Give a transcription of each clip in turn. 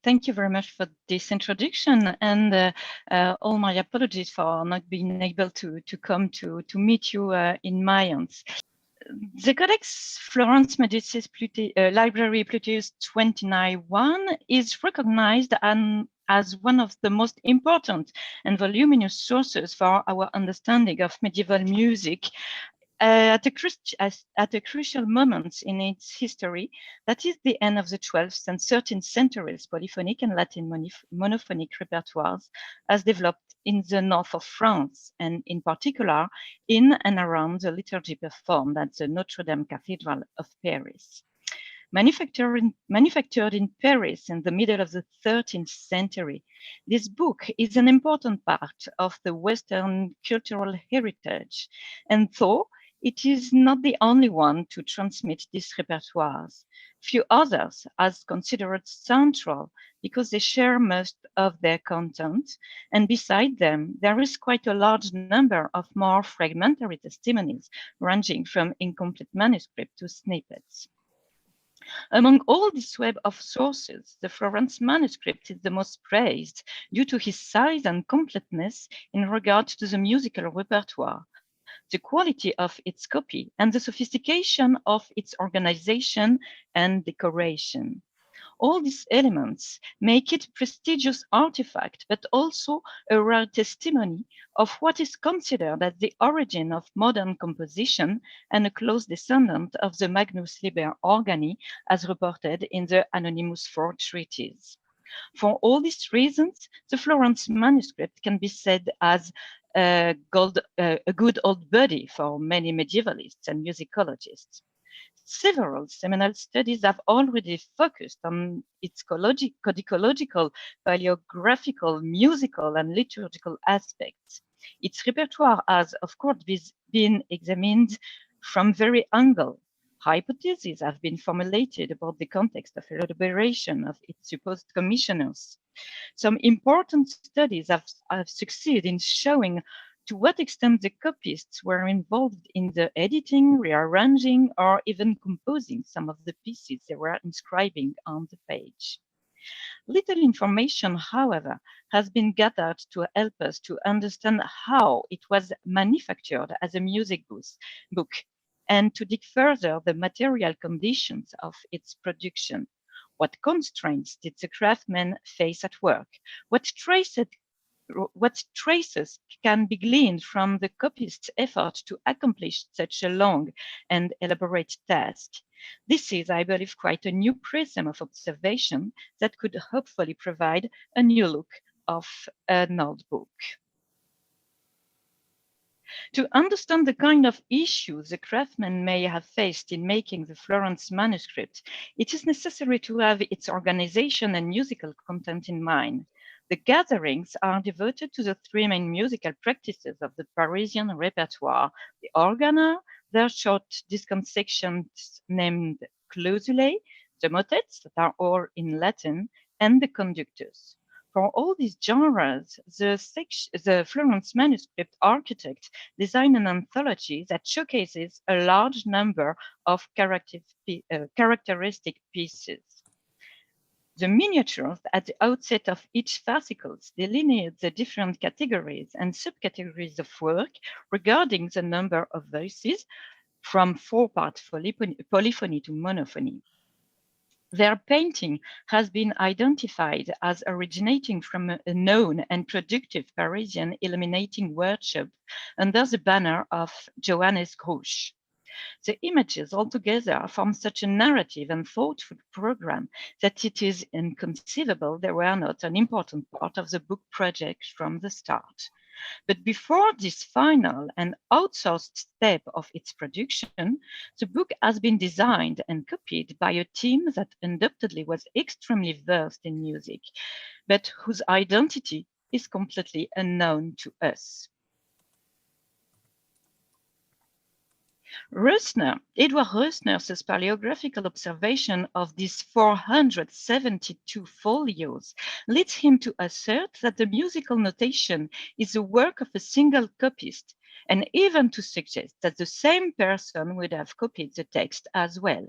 Thank you very much for this introduction, and all my apologies for not being able to come to meet you in Mayence. The Codex Florence Medicis Library Pluteus 29.1 is recognized as one of the most important and voluminous sources for our understanding of medieval music at a crucial moment in its history, that is the end of the 12th and 13th centuries, polyphonic and Latin monophonic repertoires as developed in the north of France, and in particular in and around the liturgy performed at the Notre Dame Cathedral of Paris. Manufactured in Paris in the middle of the 13th century, this book is an important part of the Western cultural heritage, and though it is not the only one to transmit these repertoires, few others are considered central because they share most of their content, and beside them, there is quite a large number of more fragmentary testimonies, ranging from incomplete manuscript to snippets. Among all this web of sources, the Florence manuscript is the most praised due to its size and completeness in regard to the musical repertoire, the quality of its copy, and the sophistication of its organization and decoration. All these elements make it a prestigious artifact, but also a rare testimony of what is considered as the origin of modern composition and a close descendant of the Magnus Liber Organi as reported in the Anonymous Four Treatises. For all these reasons, the Florence manuscript can be said as a good old buddy for many medievalists and musicologists. Several seminal studies have already focused on its codicological, paleographical, musical, and liturgical aspects. Its repertoire has, of course, been examined from very angles. Hypotheses have been formulated about the context of elaboration of its supposed commissioners. Some important studies have succeeded in showing to what extent the copyists were involved in the editing, rearranging, or even composing some of the pieces they were inscribing on the page. Little information, however, has been gathered to help us to understand how it was manufactured as a music book, and to dig further the material conditions of its production. What constraints did the craftsmen face at work? What traces can be gleaned from the copyist's effort to accomplish such a long and elaborate task? This is, I believe, quite a new prism of observation that could hopefully provide a new look of an old book. To understand the kind of issues the craftsmen may have faced in making the Florence manuscript, it is necessary to have its organization and musical content in mind. The gatherings are devoted to the three main musical practices of the Parisian repertoire: the organa, their short discount sections named clausulae, the motets that are all in Latin, and the conductus. For all these genres, the Florence manuscript architect designed an anthology that showcases a large number of characteristic pieces. The miniatures at the outset of each fascicles delineate the different categories and subcategories of work regarding the number of voices, from four-part polyphony to monophony. Their painting has been identified as originating from a known and productive Parisian illuminating workshop under the banner of Johannes Grusch. The images altogether form such a narrative and thoughtful program that it is inconceivable they were not an important part of the book project from the start. But before this final and outsourced step of its production, the book has been designed and copied by a team that undoubtedly was extremely versed in music, but whose identity is completely unknown to us. Edward Rösner's paleographical observation of these 472 folios leads him to assert that the musical notation is the work of a single copyist, and even to suggest that the same person would have copied the text as well.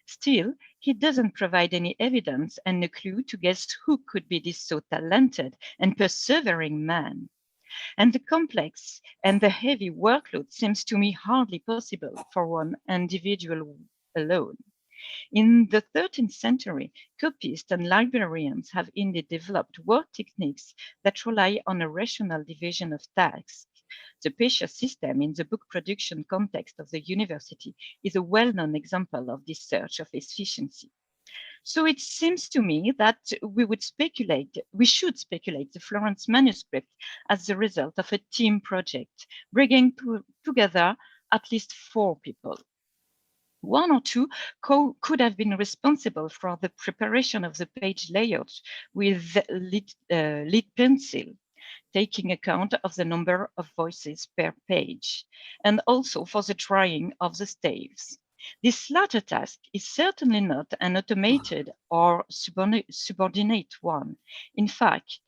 Still, he doesn't provide any evidence and a clue to guess who could be this so talented and persevering man. And the complex and the heavy workload seems to me hardly possible for one individual alone. In the 13th century, copyists and librarians have indeed developed work techniques that rely on a rational division of tasks. The Pesha system in the book production context of the university is a well-known example of this search of efficiency. So it seems to me that we should speculate the Florence manuscript as the result of a team project, bringing together at least 4 people. 1 or 2 could have been responsible for the preparation of the page layout with lead pencil, taking account of the number of voices per page, and also for the drawing of the staves. This latter task is certainly not an automated or subordinate one. In fact,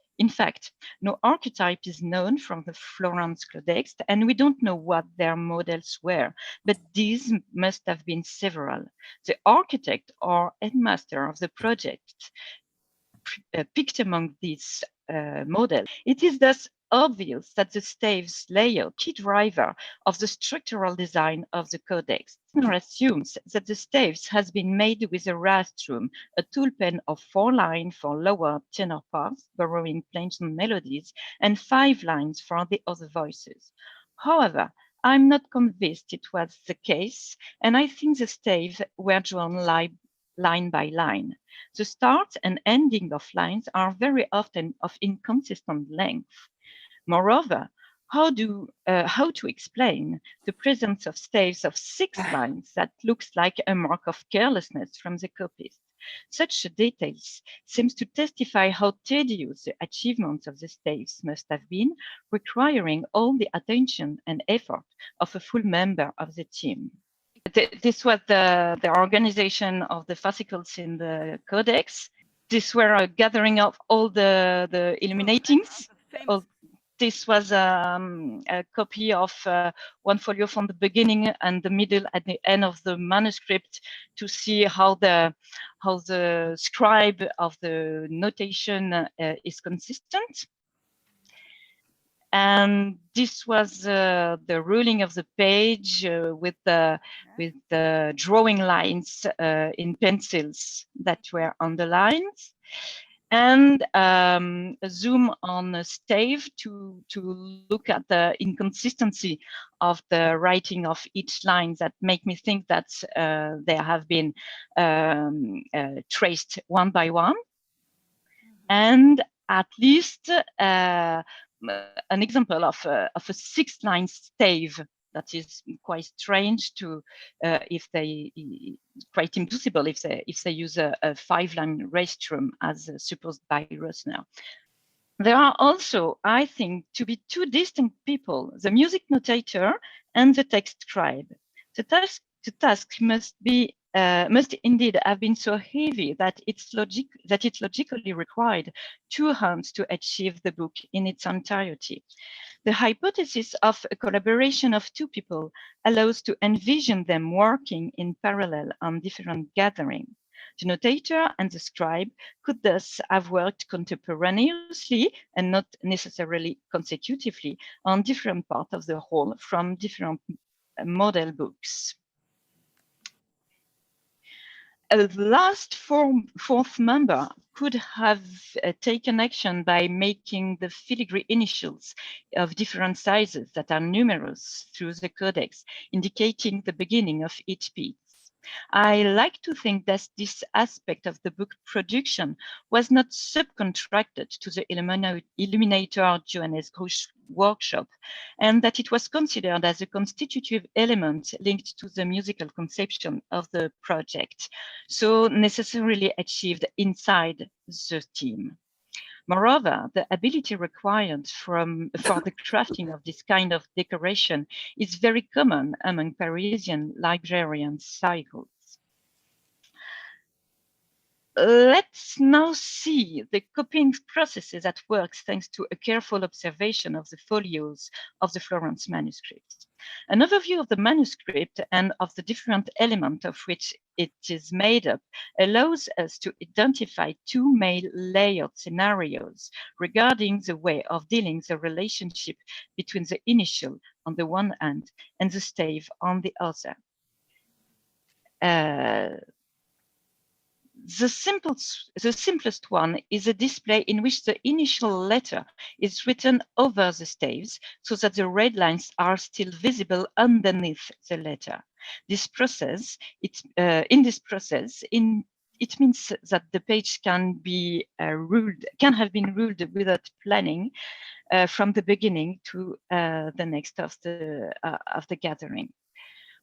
no archetype is known from the Florence Codex, and we don't know what their models were, but these must have been several. The architect or headmaster of the project picked among these models. It is thus obvious that the staves layout key driver of the structural design of the codex. It assumes that the staves has been made with a rastrum, a tool pen of 4 lines for lower tenor parts, borrowing plains and melodies, and 5 lines for the other voices. However, I'm not convinced it was the case, and I think the staves were drawn line by line. The start and ending of lines are very often of inconsistent length. Moreover, how to explain the presence of staves of 6 lines that looks like a mark of carelessness from the copyist? Such details seems to testify how tedious the achievements of the staves must have been, requiring all the attention and effort of a full member of the team. This was the organization of the fascicles in the codex. This were a gathering of all the illuminatings. This was a copy of one folio from the beginning and the middle at the end of the manuscript to see how the scribe of the notation is consistent. And this was the ruling of the page with the drawing lines in pencils that were underlined, and a zoom on a stave to look at the inconsistency of the writing of each line that make me think that they have been traced one by one. And at least an example of a 6-line stave that is quite strange to quite impossible if they use a 5-line rastrum as supposed by Rosner. There are also, I think, to be 2 distinct people: the music notator and the text scribe. The task must indeed have been so heavy that it logically required 2 hands to achieve the book in its entirety. The hypothesis of a collaboration of 2 people allows to envision them working in parallel on different gatherings. The notator and the scribe could thus have worked contemporaneously and not necessarily consecutively on different parts of the whole from different model books. A last 4th member could have taken action by making the filigree initials of different sizes that are numerous through the codex, indicating the beginning of each piece. I like to think that this aspect of the book production was not subcontracted to the illuminator Johannes Grusch's workshop, and that it was considered as a constitutive element linked to the musical conception of the project, so necessarily achieved inside the team. Moreover, the ability required for the crafting of this kind of decoration is very common among Parisian librarian cycles. Let's now see the copying processes at work thanks to a careful observation of the folios of the Florence manuscripts. An overview of the manuscript and of the different elements of which it is made up allows us to identify two main layered scenarios regarding the way of dealing the relationship between the initial on the one hand and the stave on the other. The simplest one is a display in which the initial letter is written over the staves so that the red lines are still visible underneath the letter. This process, it means that the page can have been ruled without planning from the beginning to the next of the gathering.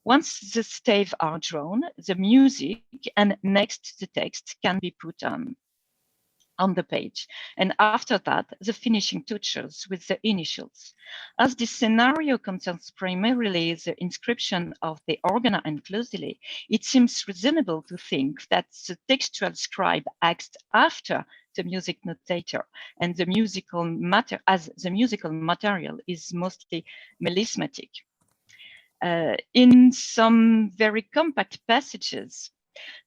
Once the staves are drawn, the music and next the text can be put on the page. And after that, the finishing touches with the initials. As this scenario concerns primarily the inscription of the organa and clausulae, it seems reasonable to think that the textual scribe acts after the music notator, and the musical material is mostly melismatic. In some very compact passages,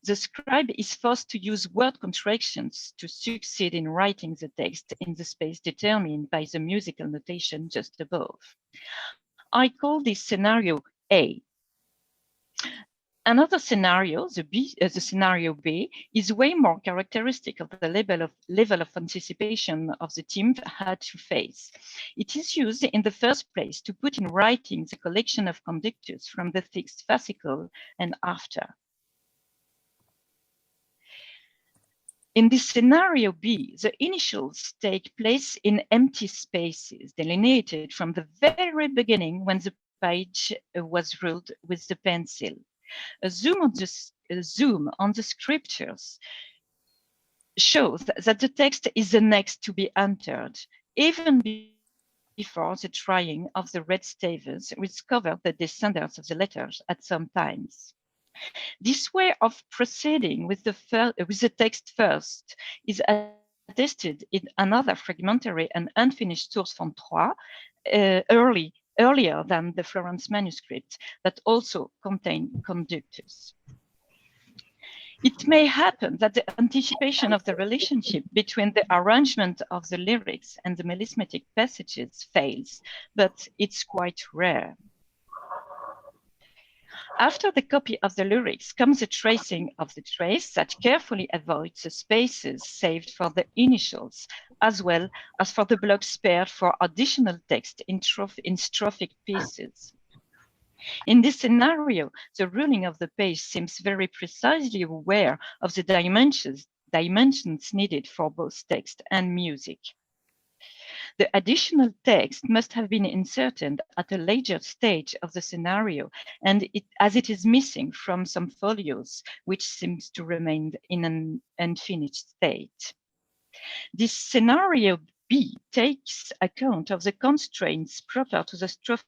the scribe is forced to use word contractions to succeed in writing the text in the space determined by the musical notation just above. I call this scenario A. Another scenario, the scenario B, is way more characteristic of the level of anticipation of the team had to face. It is used in the first place to put in writing the collection of conductors from the fixed fascicle and after. In this scenario B, the initials take place in empty spaces delineated from the very beginning when the page was ruled with the pencil. A zoom on the scriptures shows that the text is the next to be entered, even before the drying of the red staves, which cover the descendants of the letters at some times. This way of proceeding with the text first is attested in another fragmentary and unfinished source from Troyes, earlier than the Florence manuscript, that also contain conductors. It may happen that the anticipation of the relationship between the arrangement of the lyrics and the melismatic passages fails, but it's quite rare. After the copy of the lyrics comes the tracing of the trace that carefully avoids the spaces saved for the initials, as well as for the blocks spared for additional text in strophic pieces. In this scenario, the ruling of the page seems very precisely aware of the dimensions needed for both text and music. The additional text must have been inserted at a later stage of the scenario, and as it is missing from some folios, which seems to remain in an unfinished state. This scenario B takes account of the constraints proper to the strophic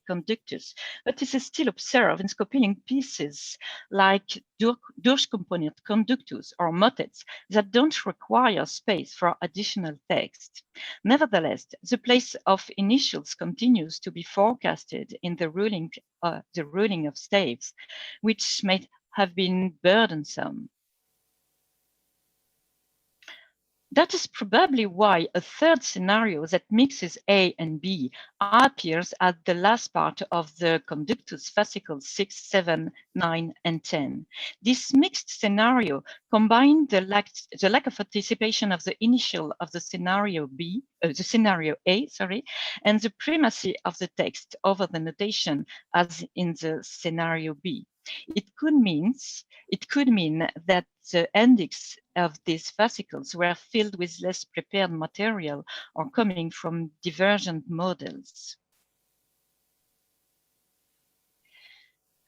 conductors, but this is still observed in scopinian pieces like durchkomponiert conductus or motets that don't require space for additional text. Nevertheless, the place of initials continues to be forecasted in the ruling of staves, which may have been burdensome. That is probably why a third scenario that mixes A and B appears at the last part of the conductus fascicles 6, 7, 9, and 10. This mixed scenario combines the lack of anticipation of the initial of the scenario A, and the primacy of the text over the notation as in the scenario B. It could mean that the endings of these fascicles were filled with less prepared material or coming from divergent models.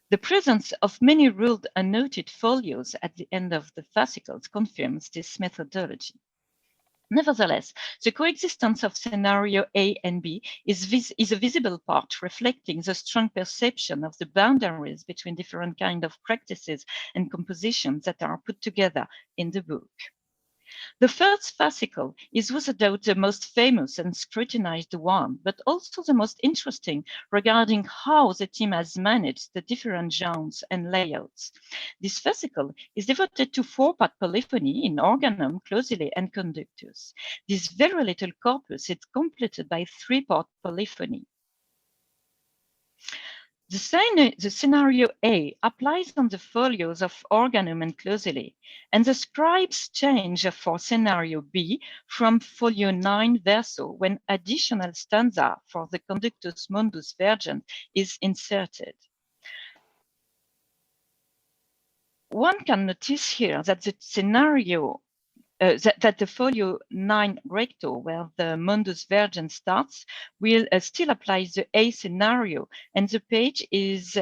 The presence of many ruled and noted folios at the end of the fascicles confirms this methodology. Nevertheless, the coexistence of scenario A and B is a visible part reflecting the strong perception of the boundaries between different kinds of practices and compositions that are put together in the book. The first fascicle is without doubt the most famous and scrutinized one, but also the most interesting regarding how the team has managed the different genres and layouts. This fascicle is devoted to four-part polyphony in organum, clausulae, and conductus. This very little corpus is completed by three-part polyphony. The scenario A applies on the folios of organum and clausulae, and the scribes change for scenario B from folio 9 verso when additional stanza for the conductus mundus vergent is inserted. One can notice here that the scenario that the folio 9 recto, where the mundus vergent starts, will still apply the A scenario, and the page is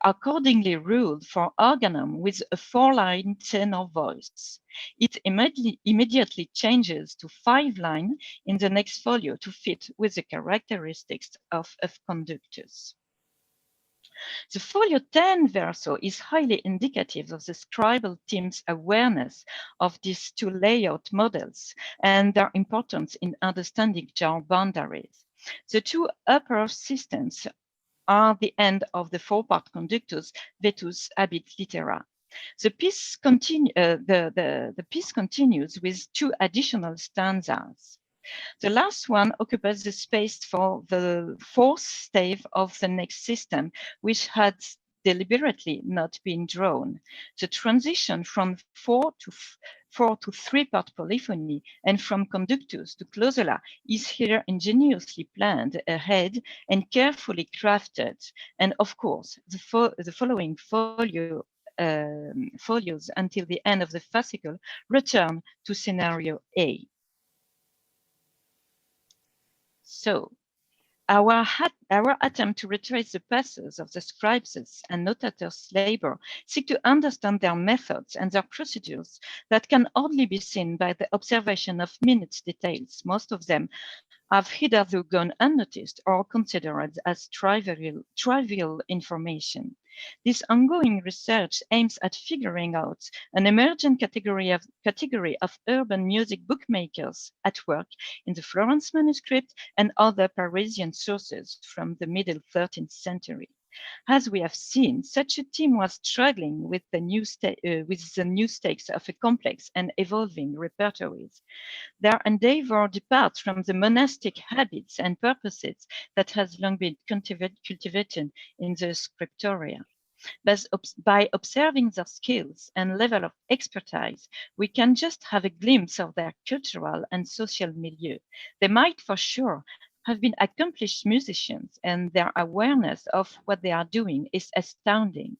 accordingly ruled for organum with a 4-line tenor voice. It immediately changes to 5-line in the next folio to fit with the characteristics of conductus. The folio 10 verso is highly indicative of the scribal team's awareness of these two layout models and their importance in understanding genre boundaries. The two upper systems are the end of the four-part conductus vetus habit litera. The piece continues with two additional stanzas. The last one occupies the space for the fourth stave of the next system, which had deliberately not been drawn. The transition from four to three-part polyphony and from conductus to clausula is here ingeniously planned ahead and carefully crafted. And of course, the following folios until the end of the fascicle return to scenario A. So, our attempt to retrace the passes of the scribes and notators' labor seek to understand their methods and their procedures that can only be seen by the observation of minute details. Most of them have hitherto gone unnoticed or considered as trivial information. This ongoing research aims at figuring out an emergent category of urban music bookmakers at work in the Florence manuscript and other Parisian sources from the middle 13th century. As we have seen, such a team was struggling with the new stakes of a complex and evolving repertories. Their endeavor departs from the monastic habits and purposes that has long been cultivated in the scriptoria. By observing their skills and level of expertise, we can just have a glimpse of their cultural and social milieu. They might for sure have been accomplished musicians, and their awareness of what they are doing is astounding.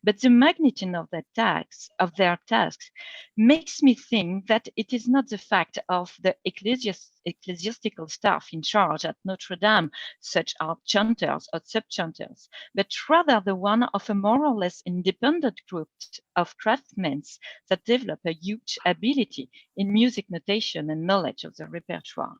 But the magnitude of their tasks makes me think that it is not the fact of the ecclesiastical staff in charge at Notre Dame, such as chanters or sub-chanters, but rather the one of a more or less independent group of craftsmen that develop a huge ability in music notation and knowledge of the repertoire.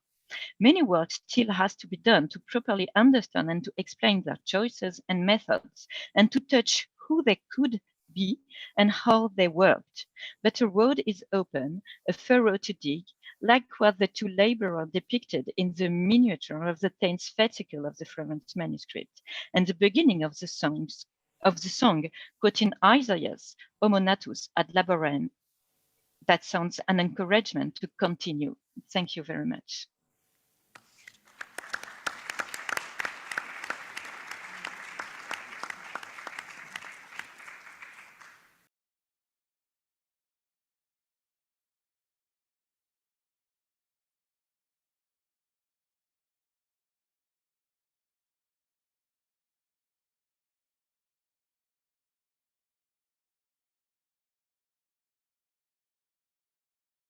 Many work still has to be done to properly understand and to explain their choices and methods, and to touch who they could be and how they worked. But a road is open, a furrow to dig, like what the two laborers depicted in the miniature of the 10th fascicle of the Florence manuscript, and the beginning of the song, quoting Isaiah's Homo natus ad laborem. That sounds an encouragement to continue. Thank you very much.